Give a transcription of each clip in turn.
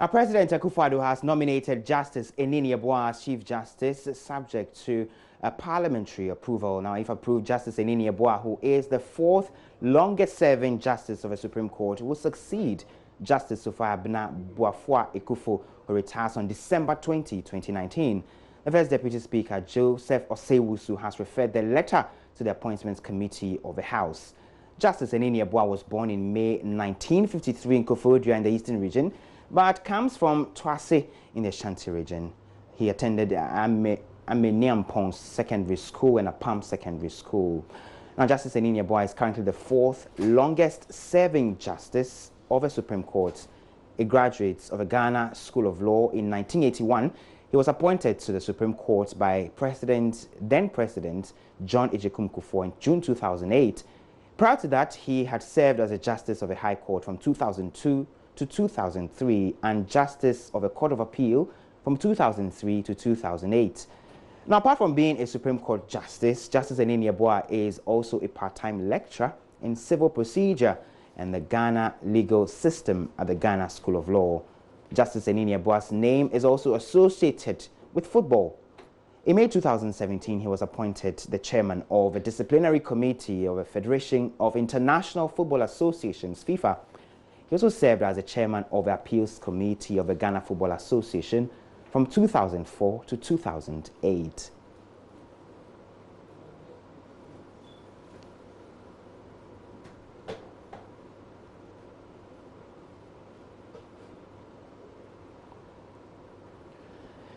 Now, President Akufo-Addo has nominated Justice Enini Yeboah as Chief Justice, subject to parliamentary approval. Now, if approved, Justice Enini Yeboah, who is the fourth longest-serving Justice of the Supreme Court, will succeed Justice Kwabena Aidoo, who retires on December 20, 2019. The First Deputy Speaker, Joseph Osewusu, has referred the letter to the Appointments Committee of the House. Justice Enini Yeboah was born in May 1953 in Kofodua in the Eastern Region, but comes from Twase in the Ashanti region. He attended Ameniampong Secondary School and Apam Secondary School. Now, Justice Enini Yeboah is currently the fourth longest-serving Justice of the Supreme Court. A graduate of the Ghana School of Law in 1981, he was appointed to the Supreme Court by then President John Ejekun Kufuor in June 2008. Prior to that, he had served as a Justice of the High Court from 2002 to 2003 and Justice of the Court of Appeal from 2003 to 2008. Now, apart from being a Supreme Court Justice, Justice Enini Yeboah is also a part-time lecturer in civil procedure and the Ghana legal system at the Ghana School of Law. Justice Enini Yeboah's name is also associated with football. In May 2017, he was appointed the chairman of the Disciplinary Committee of the Federation of International Football Associations, FIFA. He also served as the chairman of the Appeals Committee of the Ghana Football Association from 2004 to 2008.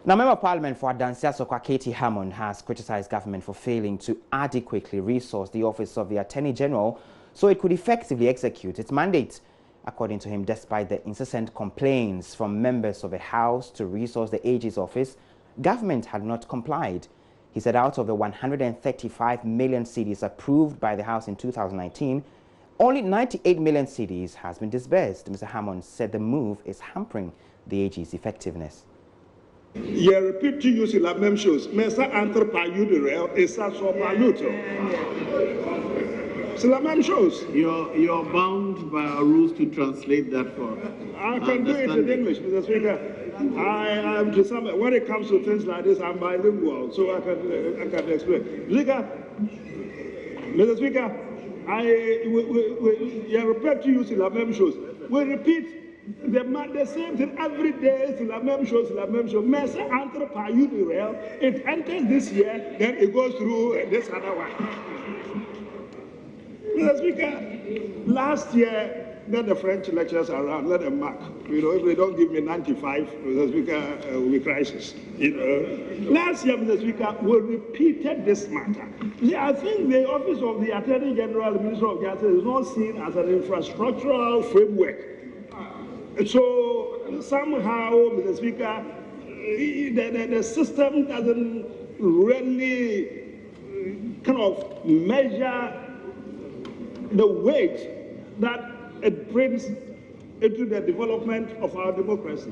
Now, Member of Parliament for Dansoman Kwabena Aidoo has criticized government for failing to adequately resource the Office of the Attorney General so it could effectively execute its mandate. According to him, despite the incessant complaints from members of the House to resource the AG's office, government had not complied. He said out of the 135 million cedis approved by the House in 2019, only 98 million cedis has been disbursed. Mr. Hammond said the move is hampering the AG's effectiveness. Je repeat to you la même chose, mais ça entre par you de réel et ça sort par l'autre. C'est la même chose. You're bound by our rules to translate that for. I can do it in English, Mr. Speaker. I am to some, when it comes to things like this, I'm bilingual, so I can explain. Mr. Speaker, I repeat to you la même chose. We repeat the same thing every day, c'est la même chose, mais ça entre par you de réel, it enters this year, then it goes through this other one. Mr. Speaker, last year, let the French lecturers around, let them mark. You know, if they don't give me 95, Mr. Speaker, will be crisis. You know, last year, Mr. Speaker, we repeated this matter. See, I think the Office of the Attorney General, the Minister of Justice, is not seen as an infrastructural framework. So somehow, Mr. Speaker, the system doesn't really kind of measure the weight that it brings into the development of our democracy.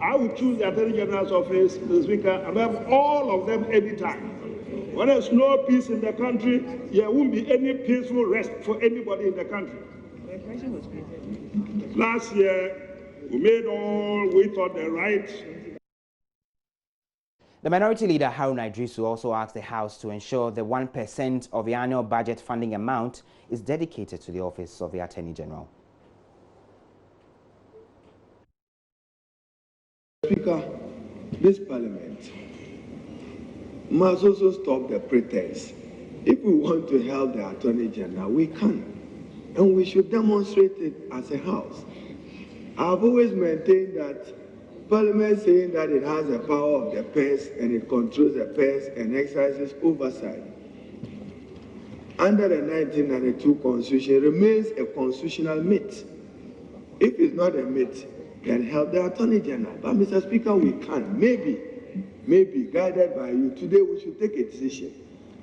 I would choose the Attorney General's office, Mr. Speaker, above all of them any time. When there's no peace in the country, there won't be any peaceful rest for anybody in the country. Last year, we made all we thought the right. The Minority Leader, Haruna Idrisu, also asked the House to ensure the 1% of the annual budget funding amount is dedicated to the Office of the Attorney General. Speaker, this Parliament must also stop the pretense. If we want to help the Attorney General, we can. And we should demonstrate it as a House. I've always maintained that Parliament saying that it has the power of the purse and it controls the purse and exercises oversight under the 1992 Constitution remains a constitutional myth. If it's not a myth, then help the Attorney General. But Mr. Speaker, we can. Maybe guided by you, today we should take a decision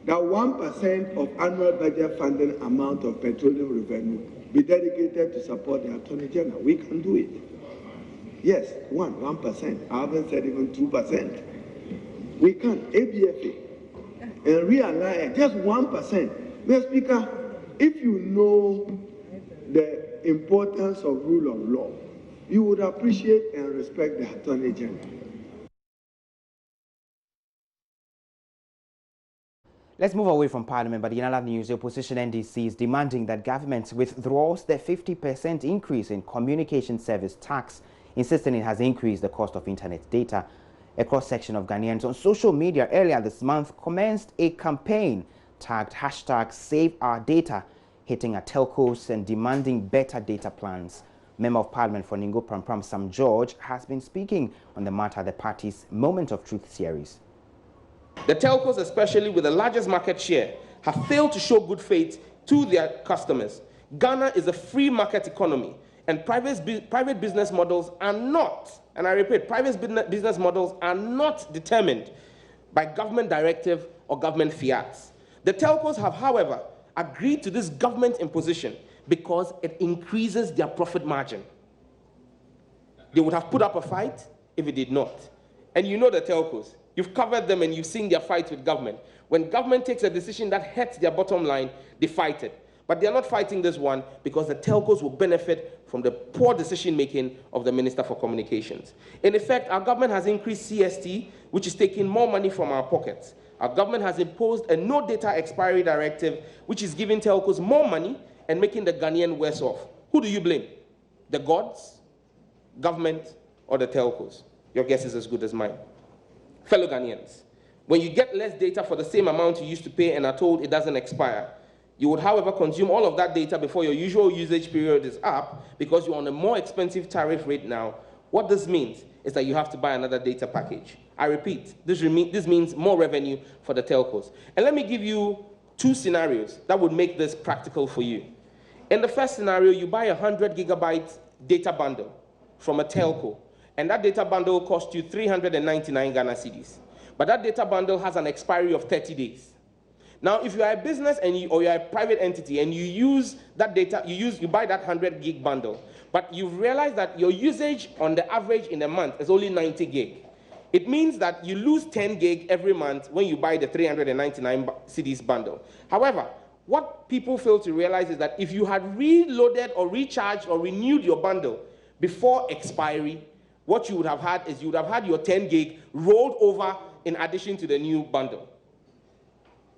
that 1% of annual budget funding amount of petroleum revenue be dedicated to support the Attorney General. We can do it. Yes, 1%. I haven't said even 2%. We can, ABFA, and realign just 1%. Mr. Speaker, if you know the importance of rule of law, you would appreciate and respect the Attorney General. Let's move away from Parliament, but in other news, the opposition NDC is demanding that government withdraws the 50% increase in communication service tax, insisting it has increased the cost of internet data. A cross-section of Ghanaians on social media earlier this month commenced a campaign tagged #SaveOurData, hitting at telcos and demanding better data plans. Member of Parliament for Ningo Prampram Sam George has been speaking on the matter at the party's Moment of Truth series. The telcos, especially with the largest market share, have failed to show good faith to their customers. Ghana is a free market economy, and private business models are not, and I repeat, private business models are not determined by government directive or government fiats. The telcos have, however, agreed to this government imposition because it increases their profit margin. They would have put up a fight if it did not. And you know the telcos. You've covered them and you've seen their fights with government. When government takes a decision that hurts their bottom line, they fight it. But they're not fighting this one because the telcos will benefit from the poor decision-making of the Minister for Communications. In effect, our government has increased CST, which is taking more money from our pockets. Our government has imposed a no data expiry directive, which is giving telcos more money and making the Ghanaian worse off. Who do you blame? The gods, government, or the telcos? Your guess is as good as mine. Fellow Ghanaians, when you get less data for the same amount you used to pay and are told it doesn't expire, you would, however, consume all of that data before your usual usage period is up because you're on a more expensive tariff rate now. What this means is that you have to buy another data package. I repeat, this means more revenue for the telcos. And let me give you two scenarios that would make this practical for you. In the first scenario, you buy a 100 gigabyte data bundle from a telco, and that data bundle costs you 399 Ghana cedis. But that data bundle has an expiry of 30 days. Now, if you are a business or you are a private entity and you use that data, you buy that 100 gig bundle, but you've realized that your usage on the average in a month is only 90 gig. It means that you lose 10 gig every month when you buy the 399 cedis bundle. However, what people fail to realize is that if you had reloaded or recharged or renewed your bundle before expiry, what you would have had is you would have had your 10 gig rolled over in addition to the new bundle.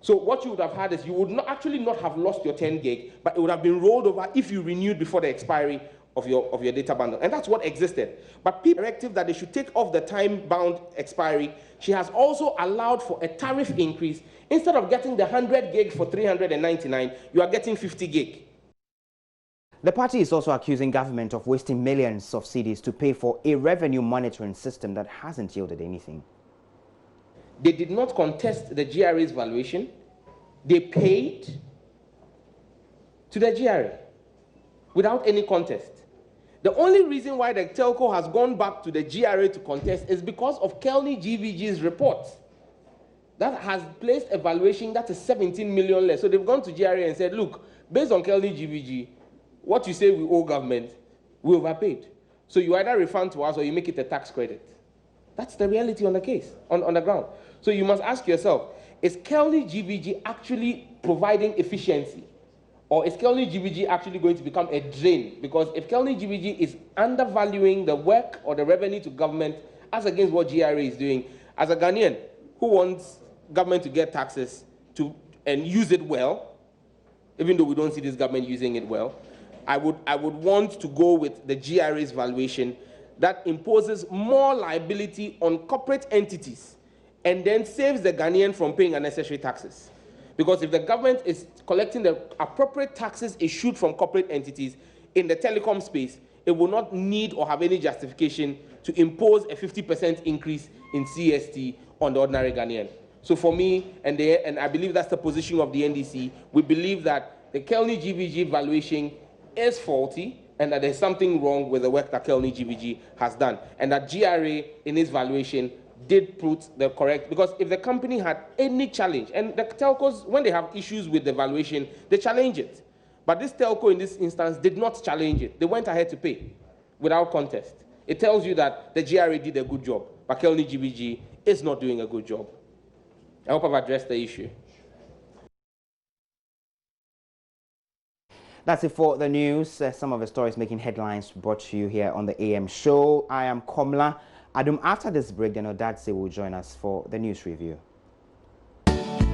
So what you would have had is you would actually not have lost your 10 gig, but it would have been rolled over if you renewed before the expiry of your data bundle. And that's what existed. But people directive that they should take off the time-bound expiry, she has also allowed for a tariff increase. Instead of getting the 100 gig for 399, you are getting 50 gig. The party is also accusing government of wasting millions of cedis to pay for a revenue monitoring system that hasn't yielded anything. They did not contest the GRA's valuation. They paid to the GRA without any contest. The only reason why the telco has gone back to the GRA to contest is because of Kelny GVG's report that has placed a valuation that is 17 million less. So they've gone to GRA and said, look, based on Kelny GVG, what you say we owe government, we overpaid. So you either refund to us or you make it a tax credit. That's the reality on the case, on the ground. So you must ask yourself, is Kelny GVG actually providing efficiency? Or is Kelny GVG actually going to become a drain? Because if Kelny GVG is undervaluing the work or the revenue to government as against what GRA is doing, as a Ghanaian who wants government to get taxes and use it well, even though we don't see this government using it well, I would want to go with the GRA's valuation that imposes more liability on corporate entities and then saves the Ghanaian from paying unnecessary taxes. Because if the government is collecting the appropriate taxes issued from corporate entities in the telecom space, it will not need or have any justification to impose a 50% increase in CST on the ordinary Ghanaian. So for me, and I believe that's the position of the NDC, we believe that the Kelny GVG valuation is faulty and that there's something wrong with the work that Kelny GVG has done. And that GRA, in its valuation, did put the correct, because if the company had any challenge, and the telcos, when they have issues with the valuation, they challenge it. But this telco, in this instance, did not challenge it. They went ahead to pay without contest. It tells you that the GRA did a good job, but Kelny GVG is not doing a good job. I hope I've addressed the issue. That's it for the news. Some of the stories making headlines brought to you here on the AM show. I am Komla Adum. After this break, then Odadse will join us for the news review.